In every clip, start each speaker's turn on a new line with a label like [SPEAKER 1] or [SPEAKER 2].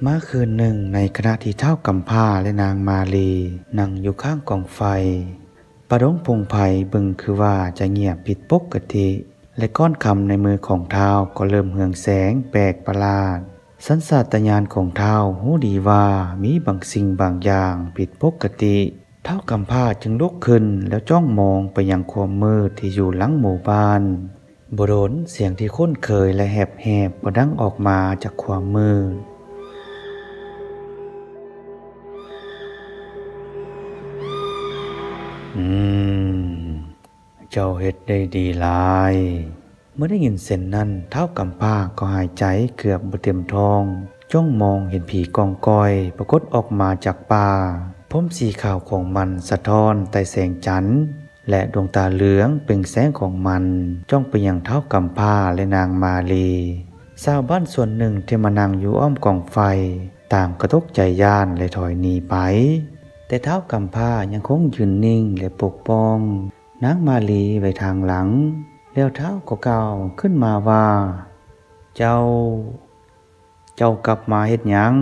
[SPEAKER 1] มาคืนหนึ่งในขณะที่เท้ากำพร้าและนางมาลีนั่งอยู่ข้างกองไฟประดงพงไผ่บึงคือว่าจะเงียบผิดปกติและก้อนคำในมือของเท้าก็เริ่มเหืองแสงแปลกประหลาดสัญชาตญาณของเท้าหู้ดีว่ามีบางสิ่งบางอย่างผิดปกติเท้ากำพร้าจึงลุกขึ้นแล้วจ้องมองไปยังความมืดที่อยู่หลังหมู่บ้านบ่โดนเสียงที่คุ้นเคยและแหบๆก็ดังออกมาจากความมืด อืมเจ้าเฮ็ดได้ดีหลายเมื่อได้ยินเสียงนั้นเท้ากำพร้าก็หายใจเกือบบ่เต็มท้องจ้องมองเห็นผีกองกอยปรากฏออกมาจากป่าผมสีขาวของมันสะท้อนใต้แสงจันทร์และดวงตาเหลืองเปล่งแสงของมันจ้องไปยังเท้ากำพร้าและนางมาลีชาวบ้านส่วนหนึ่งที่มานั่งอยู่อ้อมกองไฟต่างกระตกใจย่านและถอยหนีไป แต่เท้ากำพร้ายังคงยืนนิ่งและปกป้องนางมาลีไว้ทางหลังแล้วเท้าก็กล่าวขึ้นมาว่าเจ้ากลับมาเฮ็ดหยัง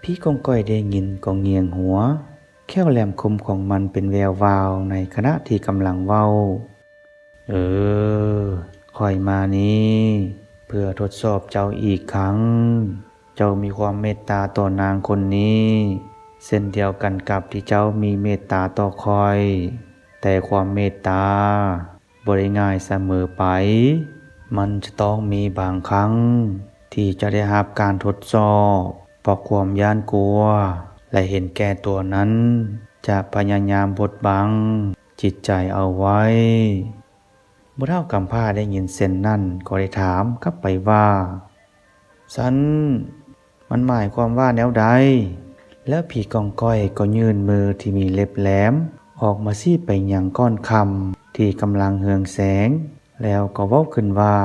[SPEAKER 1] พี่กองก้อยได้ยินก็เงียงหัวแค่วแหลมคมของมันเป็นแวววาวในขณะที่กำลังเว้าเออค่อยมานี้เพื่อทดสอบเจ้าอีกครั้งเจ้ามีความเมตตาต่อนางคนนี้เช่นเดียวกันกับที่เจ้ามีเมตตาต่อคอย แต่ความเมตตาบ่ได้ง่ายเสมอไป มันจะต้องมีบางครั้งที่จะได้รับการทดสอบเพราะความย้านกลัวและเห็นแก่ตัวนั้นจะพยายามบดบังจิตใจเอาไว้ผู้เฒ่ากำพร้าได้ยินเช่นนั้นก็ได้ถามกลับไปว่าซันมันหมายความว่าแนวใดแล้วผีกองก้อยก็ยื่นมือที่มีเล็บแหลมออกมาซี้ไปยังก้อนคำที่กำลังเหืองแสงแล้วก็เว้าขึ้นว่า